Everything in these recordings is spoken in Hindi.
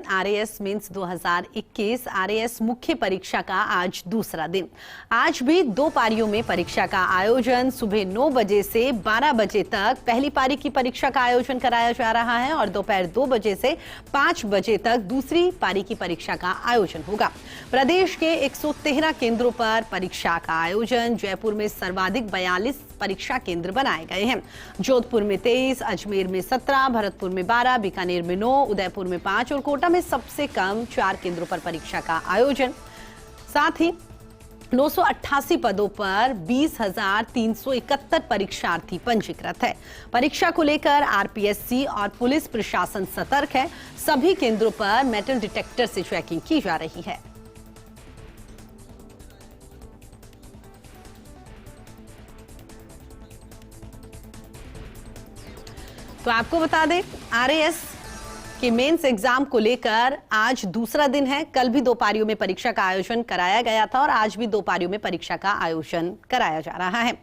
आरएएस मेंस 2021 आरएएस मुख्य परीक्षा का आज दूसरा दिन। आज भी 2 पारियों में परीक्षा का आयोजन सुबह 9 बजे से 12 बजे तक पहली पारी की परीक्षा का आयोजन कराया जा रहा है और दोपहर 2 बजे से 5 बजे तक दूसरी पारी की परीक्षा का आयोजन होगा। प्रदेश के 113 केंद्रों पर परीक्षा का आयोजन। जयपुर में सर्वाधिक 42 परीक्षा केंद्र बनाए गए हैं। जोधपुर में 23, अजमेर में 17, भरतपुर में 12, बीकानेर में 9, उदयपुर में 5 और कोटा में सबसे कम 4 केंद्रों पर परीक्षा का आयोजन। साथ ही 988 पदों पर 20,371 परीक्षार्थी पंजीकृत है। परीक्षा को लेकर आरपीएससी और पुलिस प्रशासन सतर्क है। सभी केंद्रों पर मेटल डिटेक्टर से चेकिंग की जा रही है। तो आपको बता दें, आरएएस के मेंस एग्जाम को लेकर आज दूसरा दिन है। कल भी 2 पारियों में परीक्षा का आयोजन कराया गया था और आज भी 2 पारियों में परीक्षा का आयोजन कराया जा रहा है।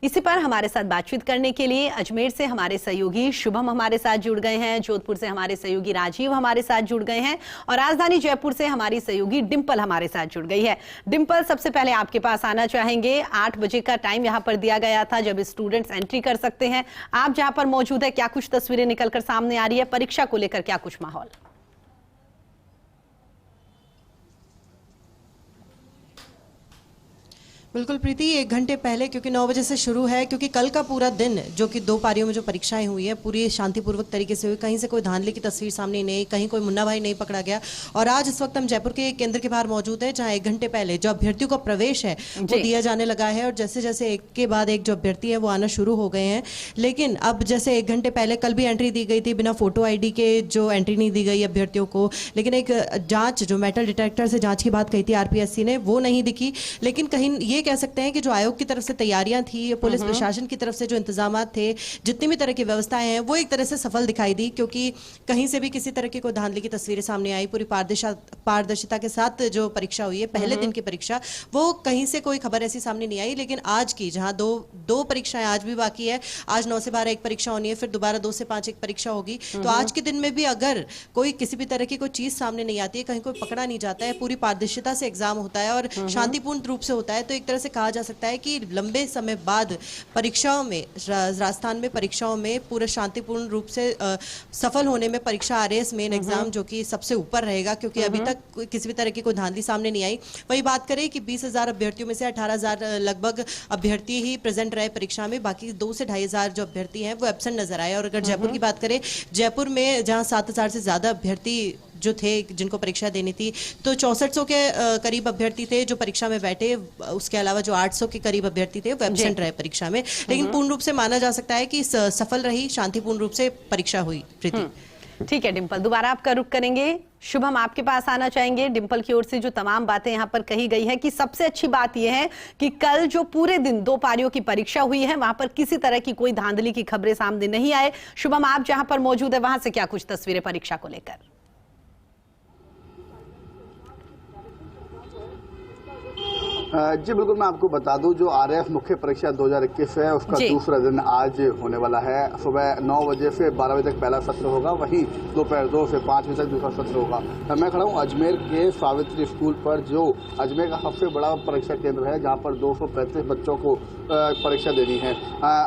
इसी पर हमारे साथ बातचीत करने के लिए अजमेर से हमारे सहयोगी शुभम हमारे साथ जुड़ गए हैं, जोधपुर से हमारे सहयोगी राजीव हमारे साथ जुड़ गए हैं और राजधानी जयपुर से हमारी सहयोगी डिंपल हमारे साथ जुड़ गई है। डिंपल, सबसे पहले आपके पास आना चाहेंगे। 8 बजे का टाइम यहां पर दिया गया था जब स्टूडेंट्स एंट्री कर सकते हैं। आप जहां पर मौजूद है, क्या कुछ तस्वीरें निकलकर सामने आ रही है? परीक्षा को लेकर क्या कुछ माहौल? बिल्कुल प्रीति, 1 घंटे पहले, क्योंकि 9 बजे से शुरू है, क्योंकि कल का पूरा दिन जो कि 2 पारियों में जो परीक्षाएं हुई है पूरी शांतिपूर्वक तरीके से हुई। कहीं से कोई धांधली की तस्वीर सामने नहीं, कहीं कोई मुन्ना भाई नहीं पकड़ा गया। और आज इस वक्त हम जयपुर के केंद्र के बाहर मौजूद है जहां 1 घंटे पहले जो अभ्यर्थियों का प्रवेश है वो दिया जाने लगा है और जैसे जैसे एक के बाद एक जो अभ्यर्थी है वो आना शुरू हो गए हैं। लेकिन अब जैसे 1 घंटे पहले कल भी एंट्री दी गई थी, बिना फोटो ID के जो एंट्री नहीं दी गई अभ्यर्थियों को, लेकिन एक जांच जो मेटल डिटेक्टर से जांच की बात कही थी आरपीएससी ने, वो नहीं दिखी। लेकिन कहीं ये कह सकते हैं कि जो आयोग की तरफ से तैयारियां थी, पुलिस प्रशासन की तरफ से जो इंतजाम थे, जितनी भी तरह की व्यवस्थाएं हैं, वो एक तरह से सफल दिखाई दी, क्योंकि कहीं से भी किसी तरह की कोई धांधली की तस्वीरें सामने आई। पूरी पारदर्शिता के साथ जो परीक्षा हुई है, पहले दिन की परीक्षा, वो कहीं से कोई खबर ऐसी सामने नहीं आई। लेकिन आज की जहां दो परीक्षाएं आज भी बाकी है, आज 9 से 12 एक परीक्षा होनी है, फिर दोबारा 2 से 5 एक परीक्षा होगी। तो आज के दिन में भी अगर कोई किसी भी तरह की कोई चीज सामने नहीं आती है, कहीं कोई पकड़ा नहीं जाता है, पूरी पारदर्शिता से एग्जाम होता है और शांतिपूर्ण रूप से होता है, तो एक तरह से कहा जा सकता है कि लंबे समय बाद परीक्षाओं में, राजस्थान में परीक्षाओं में पूरे शांतिपूर्ण रूप से सफल होने में परीक्षा आरएएस मेन एग्जाम जो कि सबसे ऊपर रहेगा, क्योंकि अभी तक किसी भी तरह की कोई धांधली सामने नहीं आई। वही बात करें कि 20,000 अभ्यर्थियों में से 18,000 लगभग अभ्यर्थी ही प्रेजेंट रहे परीक्षा में, बाकी 2 से 2,500 जो अभ्यर्थी हैं वो एब्सेंट नजर आए। और अगर जयपुर की बात करें, जयपुर में जहां 7,000 से ज्यादा अभ्यर्थी जो थे जिनको परीक्षा देनी थी, तो 6400 के करीब अभ्यर्थी थे जो परीक्षा में बैठे। उसके अलावा जो 800 के करीब अभ्यर्थी थे वो एब्सेंट रहे परीक्षा में। लेकिन पूर्ण रूप से माना जा सकता है कि सफल रही, शांतिपूर्ण रूप से परीक्षा हुई। प्रीति, ठीक है डिंपल, दोबारा आपका रुख करेंगे। शुभम, आपके पास आना चाहेंगे। डिंपल की ओर से जो तमाम बातें यहाँ पर कही गई है कि सबसे अच्छी बात यह है कि कल जो पूरे दिन 2 पारियों की परीक्षा हुई है वहां पर किसी तरह की कोई धांधली की खबरें सामने नहीं आए। शुभम, आप जहां पर मौजूद है वहां से क्या कुछ तस्वीरें परीक्षा को लेकर? जी बिल्कुल, मैं आपको बता दूं, जो आरएएस मुख्य परीक्षा 2021 है उसका दूसरा दिन आज होने वाला है। सुबह 9 बजे से 12 बजे तक पहला सत्र होगा, वहीं दोपहर 2 से 5 बजे तक दूसरा सत्र होगा। मैं खड़ा हूं अजमेर के सावित्री स्कूल पर, जो अजमेर का सबसे बड़ा परीक्षा केंद्र है, जहां पर 235 बच्चों को परीक्षा देनी है।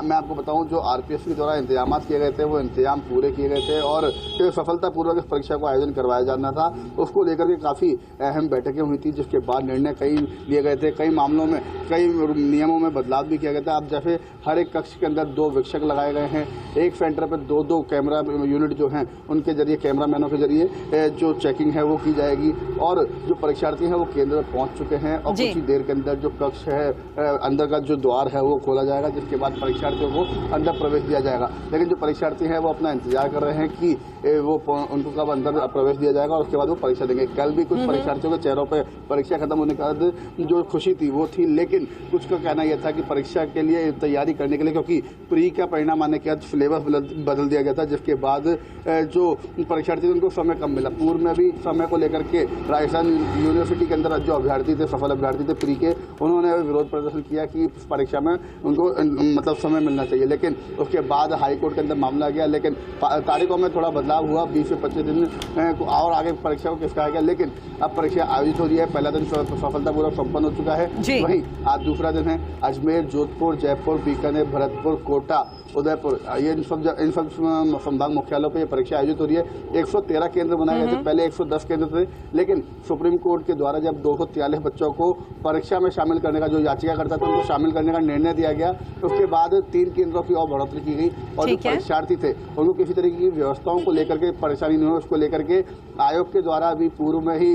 मैं आपको बताऊं, जो आरपीएससी के द्वारा इंतजाम किए गए थे वो इंतजाम पूरे किए गए थे और सफलतापूर्वक इस परीक्षा को आयोजन करवाया जाना था, उसको लेकर के काफ़ी अहम बैठकें हुई थी, जिसके बाद निर्णय कई लिए गए थे। कई मामलों में, कई नियमों में बदलाव भी किया गया था। अब जैसे हर एक कक्ष के अंदर 2 वीक्षक लगाए गए हैं, एक सेंटर पर 2 कैमरा यूनिट जो हैं उनके जरिए, कैमरामैनों के जरिए जो चेकिंग है वो की जाएगी। और जो परीक्षार्थी हैं वो केंद्र में पहुंच चुके हैं और कुछ ही देर के अंदर जो कक्ष है, अंदर का जो द्वार है वो खोला जाएगा, जिसके बाद परीक्षार्थियों को अंदर प्रवेश दिया जाएगा। लेकिन जो परीक्षार्थी हैं वो अपना इंतजार कर रहे हैं कि वो उनको कब अंदर प्रवेश दिया जाएगा और उसके बाद वो परीक्षा देंगे। कल भी कुछ परीक्षार्थियों के चेहरों पर परीक्षा खत्म होने के बाद जो खुशी खुशी थी वो थी, लेकिन कुछ का कहना यह था कि परीक्षा के लिए तैयारी करने के लिए, क्योंकि प्री का परिणाम आने के बाद सिलेबस बदल दिया गया था, जिसके बाद जो परीक्षार्थी थे उनको समय कम मिला। पूर्व में भी समय को लेकर के राजस्थान यूनिवर्सिटी के अंदर जो अभ्यर्थी थे, सफल अभ्यर्थी थे प्री के, उन्होंने विरोध प्रदर्शन किया कि परीक्षा में उनको मतलब समय मिलना चाहिए, लेकिन उसके बाद हाईकोर्ट के अंदर मामला गया। लेकिन तारीखों में थोड़ा बदलाव हुआ, 20 से 25 दिन और आगे परीक्षा को किसका गया, लेकिन अब परीक्षा आयोजित हो रही है। पहला दिन सफलतापूर्वक संपन्न हो चुका है। वहीं आज दूसरा दिन है। अजमेर, जोधपुर, जयपुर, बीकानेर, भरतपुर, कोटा, उदयपुर, ये इन सब संभाग मुख्यालयों पर परीक्षा आयोजित हो रही है। 113 केंद्र बनाए गए थे, पहले 110 केंद्र थे, लेकिन सुप्रीम कोर्ट के द्वारा जब 243 बच्चों को परीक्षा में शामिल करने का, जो याचिका करता था उनको शामिल करने का निर्णय दिया गया, उसके बाद 3 केंद्रों की और बढ़ोतरी की गई और जो परीक्षार्थी थे उनको किसी तरीके की व्यवस्थाओं को लेकर के परेशानी नहीं हो, उसको लेकर के आयोग के द्वारा अभी पूर्व में ही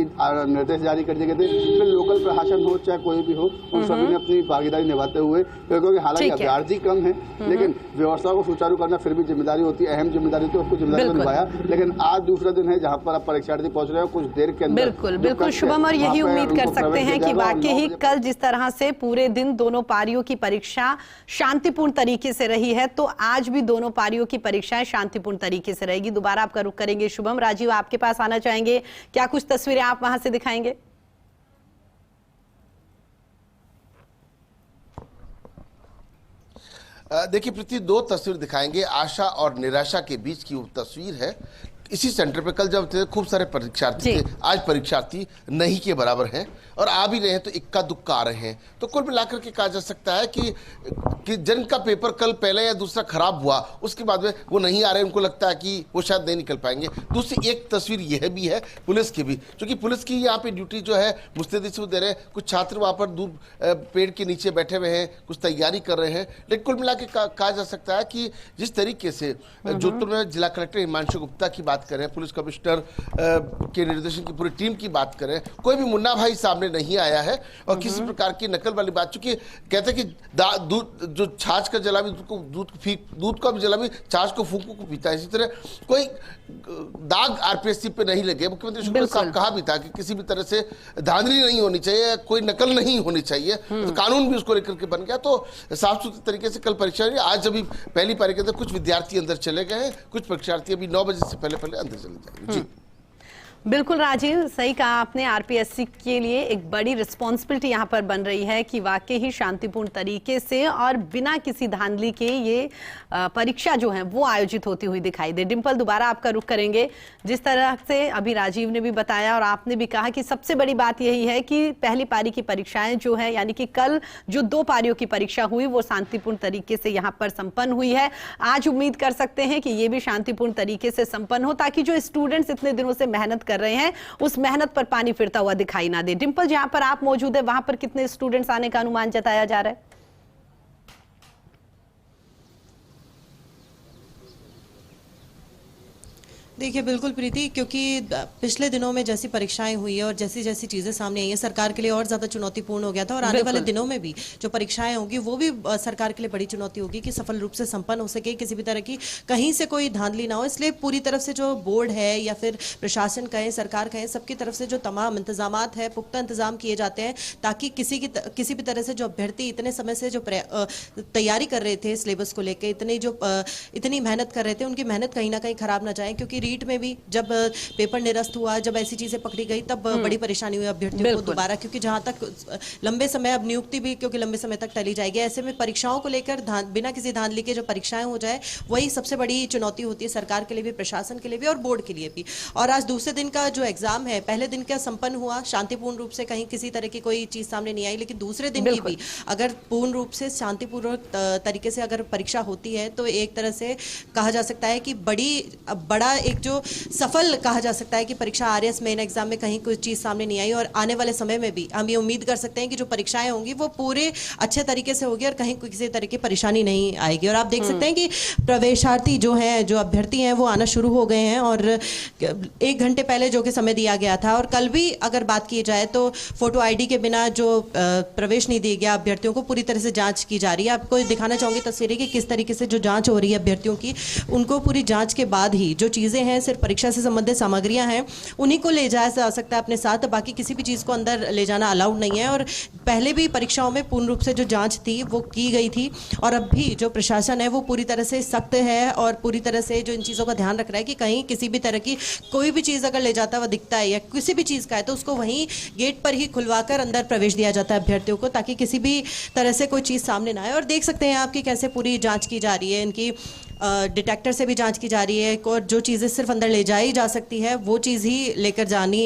निर्देश जारी कर दिए गए थे। फिर लोकल प्रशासन हो चाहे कोई भी हो, उन सभी ने अपनी भागीदारी निभाते हुए, क्योंकि हालांकि अभ्यर्थी कम है लेकिन व्यवस्था को सुचारू करना फिर भी जिम्मेदारी होती है, अहम जिम्मेदारी थी, उसको जिम्मेदारी निभाया। लेकिन आज दूसरा दिन है जहां पर अब परीक्षार्थी पहुंच रहे हैं कुछ देर के अंदर। बिल्कुल शुभम, और यही उम्मीद कर सकते हैं कि वाकई ही कल जिस तरह से पूरे दिन दोनों पारियों की परीक्षा शांतिपूर्ण तरीके से रही है, तो आज भी दोनों पारियों की परीक्षाएं शांतिपूर्ण तरीके से रहेगी। दोबारा आपका रुख करेंगे शुभम। राजीव, आपके पास आना चाहेंगे, क्या कुछ तस्वीरें आप वहां से दिखाएंगे? देखिए प्रीति, 2 तस्वीर दिखाएंगे। आशा और निराशा के बीच की वो तस्वीर है। इसी सेंटर पे कल जब थे खूब सारे परीक्षार्थी थे, आज परीक्षार्थी नहीं के बराबर हैं और आ भी रहे हैं तो इक्का दुक्का आ रहे हैं। तो कुल मिलाकर के कहा जा सकता है कि जिनका पेपर कल पहले या दूसरा खराब हुआ उसके बाद में वो नहीं आ रहे, उनको लगता है कि वो शायद नहीं निकल पाएंगे। दूसरी एक तस्वीर यह भी है पुलिस की भी, क्योंकि पुलिस की यहाँ पे ड्यूटी जो है मुस्तैदी से वो दे रहे हैं। कुछ छात्र वहाँ पर दूर पेड़ के नीचे बैठे हुए हैं, कुछ तैयारी कर रहे हैं। लेकिन कुल मिला के कहा जा सकता है कि जिस तरीके से जोधपुर में जिला कलेक्टर हिमांशु गुप्ता की बात करें, पुलिस कमिश्नर के निर्देशन की पूरी टीम की बात करें, कोई भी मुन्ना भाई सामने नहीं आया है और किसी प्रकार की नकल वाली बात। चूंकि कहते हैं कि दूध जो छाछ का जला भी दूध का भी जला भी छाछ को फूंकू को पीता है, इसी तरह कोई दाग आरपीएससी पे नहीं लगे। मुख्यमंत्री शुक्ला साहब कहा भी था कि किसी भी तरह से धांधली नहीं होनी चाहिए, कोई नकल नहीं होनी चाहिए, तो कानून भी उसको लेकर के बन गया। तो साफ सुथरे तरीके से कल परीक्षा हुई। आज अभी पहली पारी के अंदर कुछ विद्यार्थी अंदर चले गए हैं, कुछ परीक्षार्थी अभी 9 बजे से पहले अंदर चले जाएंगे। जी बिल्कुल राजीव, सही कहा आपने। आरपीएससी के लिए एक बड़ी रिस्पॉन्सिबिलिटी यहाँ पर बन रही है कि वाकई ही शांतिपूर्ण तरीके से और बिना किसी धांधली के ये परीक्षा जो है वो आयोजित होती हुई दिखाई दे। डिंपल, दोबारा आपका रुख करेंगे। जिस तरह से अभी राजीव ने भी बताया और आपने भी कहा कि सबसे बड़ी बात यही है कि पहली पारी की परीक्षाएं जो है, यानी कि कल जो 2 पारियों की परीक्षा हुई वो शांतिपूर्ण तरीके से यहाँ पर संपन्न हुई है। आज उम्मीद कर सकते हैं कि ये भी शांतिपूर्ण तरीके से संपन्न हो, ताकि जो स्टूडेंट्स इतने दिनों से मेहनत कर रहे हैं उस मेहनत पर पानी फिरता हुआ दिखाई ना दे। डिंपल, जहां पर आप मौजूद है वहां पर कितने स्टूडेंट्स आने का अनुमान जताया जा रहा है? देखिए बिल्कुल प्रीति, क्योंकि पिछले दिनों में जैसी परीक्षाएं हुई है और जैसी जैसी चीज़ें सामने आई हैं, सरकार के लिए और ज़्यादा चुनौतीपूर्ण हो गया था। और आने वाले दिनों में भी जो परीक्षाएं होंगी वो भी सरकार के लिए बड़ी चुनौती होगी कि सफल रूप से संपन्न हो सके, किसी भी तरह की कहीं से कोई धांधली ना हो। इसलिए पूरी तरफ से जो बोर्ड है या फिर प्रशासन कहें, सरकार कहें, सबकी तरफ से जो तमाम इंतजामात है, पुख्ता इंतजाम किए जाते हैं, ताकि किसी भी तरह से जो अभ्यर्थी इतने समय से जो तैयारी कर रहे थे सिलेबस को लेकर, इतनी मेहनत कर रहे थे, उनकी मेहनत कहीं ना कहीं खराब ना जाए। क्योंकि रीट में भी जब पेपर निरस्त हुआ, जब ऐसी चीजें पकड़ी गई, तब बड़ी परेशानी हुई अभ्यर्थियों को दोबारा, क्योंकि जहां तक लंबे समय, अब नियुक्ति भी क्योंकि लंबे समय तक टली जाएगी, ऐसे में परीक्षाओं को लेकर बिना किसी धांधली के जो परीक्षाएं हो जाए, वही सबसे बड़ी चुनौती होती है सरकार के लिए भी, प्रशासन के लिए भी और बोर्ड के लिए भी। और आज दूसरे दिन का जो एग्जाम है, पहले दिन का संपन्न हुआ शांतिपूर्ण रूप से, कहीं किसी तरह की कोई चीज सामने नहीं आई, लेकिन दूसरे दिन की भी अगर पूर्ण रूप से शांतिपूर्वक तरीके से अगर परीक्षा होती है तो एक तरह से कहा जा सकता है कि बड़ा एक जो सफल कहा जा सकता है कि परीक्षा आरएस मेन एग्जाम में कहीं कोई चीज सामने नहीं आई। और आने वाले समय में भी हम ये उम्मीद कर सकते हैं कि जो परीक्षाएं होंगी वो पूरे अच्छे तरीके से होगी और कहीं किसी तरह की परेशानी नहीं आएगी। और आप देख सकते हैं कि प्रवेशार्थी जो हैं, जो अभ्यर्थी हैं, वो आना शुरू हो गए हैं और 1 घंटे पहले जो कि समय दिया गया था। और कल भी अगर बात की जाए तो फोटो आईडी के बिना जो प्रवेश नहीं दिया गया अभ्यर्थियों को, पूरी तरह से जांच की जा रही है। आपको दिखाना चाहूंगी तस्वीरें कि किस तरीके से जो जांच हो रही है अभ्यर्थियों की, उनको पूरी जांच के बाद ही जो चीजें हैं, सिर्फ परीक्षा से संबंधित सामग्रियां हैं, उन्हीं को ले जाया जा सकता है अपने साथ। बाकी किसी भी चीज़ को अंदर ले जाना अलाउड नहीं है। और पहले भी परीक्षाओं में पूर्ण रूप से जो जांच थी वो की गई थी, और अब भी जो प्रशासन है वो पूरी तरह से सख्त है और पूरी तरह से जो इन चीज़ों का ध्यान रख रहा है कि कहीं किसी भी तरह की कोई भी चीज़ अगर ले जाता हुआ दिखता है या किसी भी चीज़ का है तो उसको वहीं गेट पर ही खुलवाकर अंदर प्रवेश दिया जाता है अभ्यर्थियों को, ताकि किसी भी तरह से कोई चीज़ सामने ना आए। और देख सकते हैं आपकी कैसे पूरी जांच की जा रही है, इनकी डिटेक्टर से भी जांच की जा रही है, और जो चीज़ें सिर्फ अंदर ले जाई जा सकती है वो चीज़ ही लेकर जानी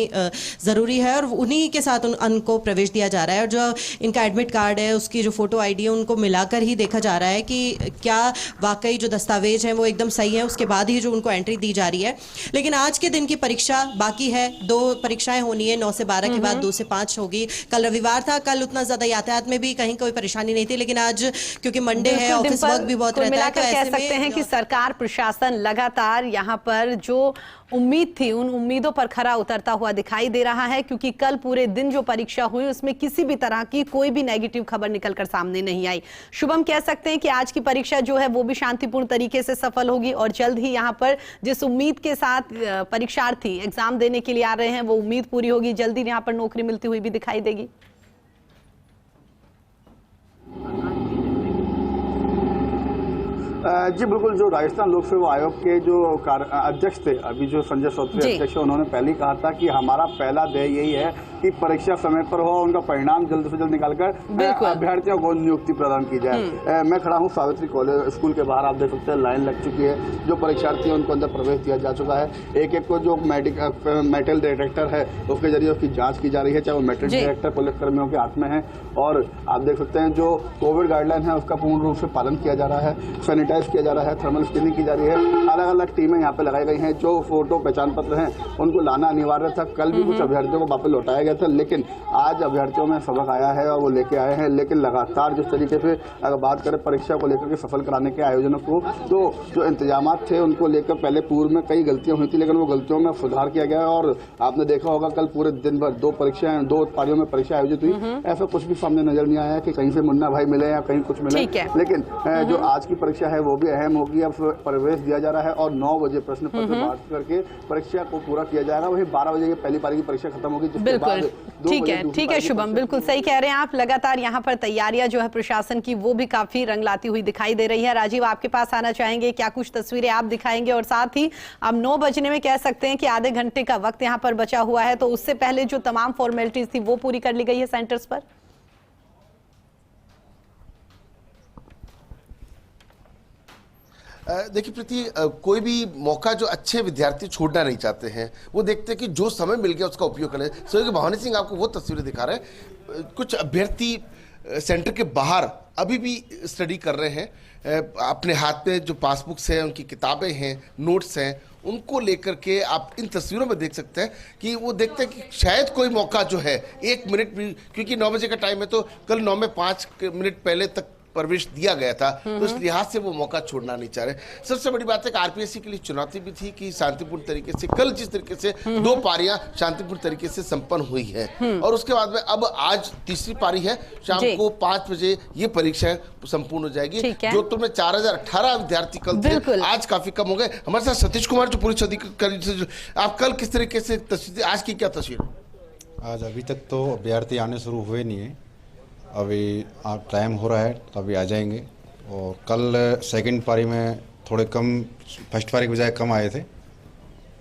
ज़रूरी है, और उन्हीं के साथ उनको प्रवेश दिया जा रहा है। और जो इनका एडमिट कार्ड है, उसकी जो फोटो आईडी है, उनको मिलाकर ही देखा जा रहा है कि क्या वाकई जो दस्तावेज हैं वो एकदम सही है, उसके बाद ही जो उनको एंट्री दी जा रही है। लेकिन आज के दिन की परीक्षा बाकी है, 2 परीक्षाएं होनी है, 9 से 12 के बाद 2 से 5 होगी। कल रविवार था, कल उतना ज़्यादा यातायात में भी कहीं कोई परेशानी नहीं थी, लेकिन आज क्योंकि मंडे है, ऑफिस वर्क भी बहुत रहता है, तो ऐसे कह सकते हैं कि सरकार प्रशासन लगातार यहां पर जो उम्मीद थी उन उम्मीदों पर खरा उतरता हुआ दिखाई दे रहा है, क्योंकि कल पूरे दिन जो परीक्षा हुई उसमें किसी भी तरह की कोई भी नेगेटिव खबर निकलकर सामने नहीं आई। शुभम, कह सकते हैं कि आज की परीक्षा जो है वो भी शांतिपूर्ण तरीके से सफल होगी, और जल्द ही यहां पर जिस उम्मीद के साथ परीक्षार्थी एग्जाम देने के लिए आ रहे हैं वो उम्मीद पूरी होगी, जल्दी यहां पर नौकरी मिलती हुई भी दिखाई देगी। जी बिल्कुल, जो राजस्थान लोक सेवा आयोग के जो अध्यक्ष थे, अभी जो संजय श्रोत्री अध्यक्ष है, उन्होंने पहले ही कहा था कि हमारा पहला ध्येय यही है कि परीक्षा समय पर हो, उनका परिणाम जल्द से जल्द निकालकर अभ्यर्थियों को नियुक्ति प्रदान की जाए। मैं खड़ा हूं सावित्री कॉलेज स्कूल के बाहर, आप देख सकते हैं लाइन लग चुकी है, जो परीक्षार्थी है उनको अंदर प्रवेश दिया जा चुका है। एक एक को जो मेटल डिटेक्टर है उसके जरिए उसकी जाँच की जा रही है, चाहे वो मेटल डिटेक्टर पुलिसकर्मियों के हाथ में है। और आप देख सकते हैं जो कोविड गाइडलाइन है उसका पूर्ण रूप से पालन किया जा रहा है, सैनिटाइज किया जा रहा है, थर्मल स्क्रीनिंग की जा रही है। अलग अलग टीमें यहाँ पे लगाई गई हैं, जो फोटो पहचान पत्र हैं उनको लाना अनिवार्य था। कल भी कुछ अभ्यर्थियों को वापस लौटाया गया था, लेकिन आज अभ्यर्थियों में सबक आया है और वो लेके आए हैं। लेकिन लगातार जिस तरीके से अगर बात करें परीक्षा को लेकर के सफल कराने के आयोजनों को, तो जो इंतजाम थे उनको लेकर पहले पूर्व में कई गलतियां हुई थी, लेकिन वो गलतियों में सुधार किया गया। और आपने देखा होगा कल पूरे दिन भर 2 पारियों में परीक्षा आयोजित हुई, ऐसा कुछ भी सामने नजर नहीं आया कि कहीं से मुन्ना भाई मिले या कहीं कुछ मिले। लेकिन जो आज की परीक्षा है वो भी अहम होगी। अब प्रवेश दिया जा रहा है और 9 बजे प्रश्न पत्र बांट करके परीक्षा को पूरा किया जाएगा। वही 12 बजे की पहली पारी की परीक्षा खत्म होगी, जिसके बाद ठीक है शुभम, बिल्कुल सही कह रहे हैं आप। लगातार यहाँ पर तैयारियां जो है प्रशासन की वो भी काफी रंग लाती हुई दिखाई दे रही है। राजीव, आपके पास आना चाहेंगे, क्या कुछ तस्वीरें आप दिखाएंगे? और साथ ही अब 9 बजने में कह सकते हैं कि आधे घंटे का वक्त यहाँ पर बचा हुआ है, तो उससे पहले जो तमाम फॉर्मेलिटीज थी वो पूरी कर ली गई है सेंटर्स पर। देखिए प्रीति, कोई भी मौका जो अच्छे विद्यार्थी छोड़ना नहीं चाहते हैं, वो देखते हैं कि जो समय मिल गया उसका उपयोग करें। सहयोगी भवानी सिंह आपको वो तस्वीरें दिखा रहे हैं। कुछ अभ्यर्थी सेंटर के बाहर अभी भी स्टडी कर रहे हैं, अपने हाथ में जो पासबुक्स हैं, उनकी किताबें हैं, नोट्स हैं, उनको लेकर के आप इन तस्वीरों में देख सकते हैं कि वो देखते हैं कि शायद कोई मौका जो है 1 मिनट भी, क्योंकि 9 बजे का टाइम है, तो कल 9 में 5 मिनट पहले तक प्रवेश दिया गया था, तो इस लिहाज से वो मौका छोड़ना नहीं चाह रहे। सबसे बड़ी बात है कि आरपीएससी के लिए चुनौती भी थी कि शांतिपूर्ण तरीके से कल जिस तरीके से 2 पारियां शांतिपूर्ण तरीके से संपन्न हुई है, और उसके बाद में अब आज तीसरी पारी है, शाम को 5 बजे ये परीक्षा संपूर्ण हो जाएगी। जोधपुर में 4018 विद्यार्थी कल थे, आज काफी कम हो गए। हमारे साथ सतीश कुमार जो पुलिस अधिकारी, आप कल किस तरीके से तस्वीर, आज की क्या तस्वीर? आज अभी तक तो अभ्यर्थी आने शुरू हुए नहीं है, अभी आप टाइम हो रहा है तो अभी आ जाएंगे। और कल सेकंड पारी में थोड़े कम, फर्स्ट पारी के बजाय कम आए थे,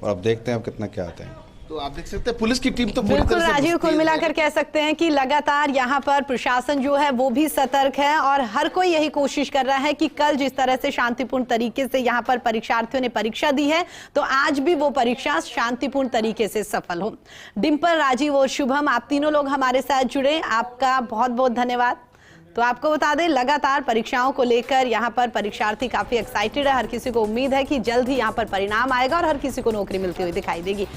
और अब देखते हैं अब कितना क्या आते हैं। तो आप देख सकते हैं पुलिस की टीम तो बिल्कुल राजीव, कुल मिलाकर कह सकते हैं कि लगातार यहाँ पर प्रशासन जो है वो भी सतर्क है, और हर कोई यही कोशिश कर रहा है कि कल जिस तरह से शांतिपूर्ण तरीके से यहाँ पर परीक्षार्थियों ने परीक्षा दी है, तो आज भी वो परीक्षा शांतिपूर्ण तरीके से सफल हो। डिम्पल, राजीव और शुभम, आप तीनों लोग हमारे साथ जुड़े, आपका बहुत बहुत धन्यवाद। तो आपको बता दें, लगातार परीक्षाओं को लेकर यहाँ पर परीक्षार्थी काफी एक्साइटेड है। हर किसी को उम्मीद है कि जल्द ही यहाँ पर परिणाम आएगा और हर किसी को नौकरी मिलती हुई दिखाई देगी।